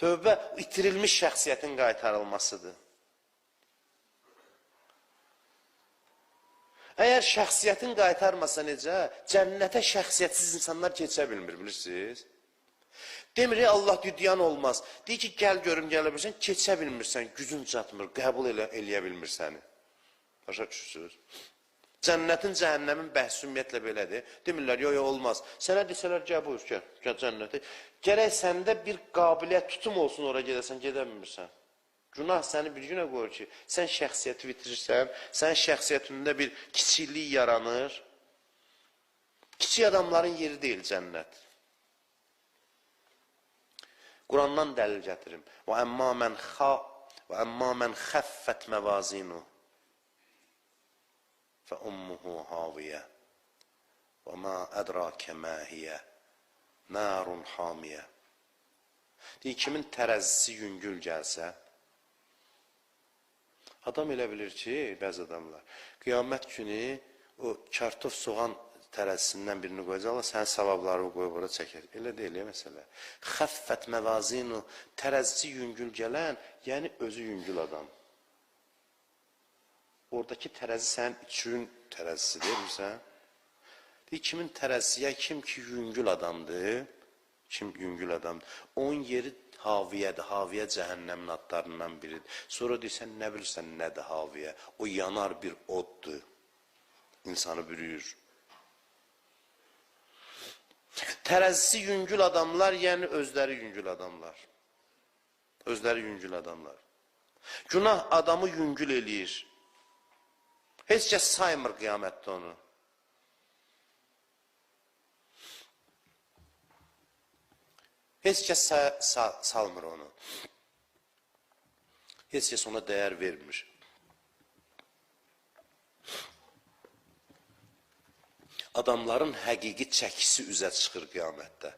Tövbə itirilmiş şəxsiyyətin qaytarılmasıdır. Əgər şəxsiyyətin qaytarmasa necə, cənnətə şəxsiyyətsiz insanlar keçə bilmir, bilirsiniz? Demir, Allah düdyan olmaz. Deyir ki, gəl görüm, gələ bilirsən, keçə bilmirsən, gücün çatmır, qəbul eləyə bilmirsən. Başa düşürsünüz? Cənnətin, cəhənnəmin bəhsi ümumiyyətlə belədir. Demirlər, yo, olmaz. Sənə desələr, gəl buyur, gəl cənnətə. Gərək səndə bir qabiliyyət, tutum olsun, oraya gedəsən, gedə bilmirsən. Günah səni bir günə qoyur ki, sən şəxsiyyəti bitirirsən, sənin şəxsiyyətində bir kiçiklik yaranır. Kiçik adamların yeri deyil cənnət. Qurandan dəlil gətirim. Və əmmə mən xəffət məvazinu fə ummuhu haviyə və mə ədrakə məhiyyə nərun hamiyə. Deyir, kimin tərəzisi yüngül gəlsə, adam elə bilir ki, bəzi adamlar, qiyamət günü o kartof soğan tərəzisindən birini qoyacaqlar, sənin savablarını qoyub orada çəkər. Elə deyil, məsələ. Xəffət məvazinu, tərəzisi yüngül gələn, yəni özü yüngül adam. Oradakı tərəzi sənin üçün tərəzisi deyilmirsən? Deyir, kimin tərəziyə, kim ki yüngül adamdır, kim yüngül adamdır, onun yeri haviyədir, haviyə cəhənnəmin adlarından biridir. Sonra deyirsən, nə bilirsən, nədir haviyə? O yanar bir oddur, insanı bürüyür. Tərəzisi yüngül adamlar, yəni özləri yüngül adamlar. Özləri yüngül adamlar. Günah adamı yüngül eləyir. Heç kəs saymır qiyamətdə onu. Heç kəs salmır onu. Heç kəs ona dəyər vermir. Adamların həqiqi çəkisi üzə çıxır qiyamətdə.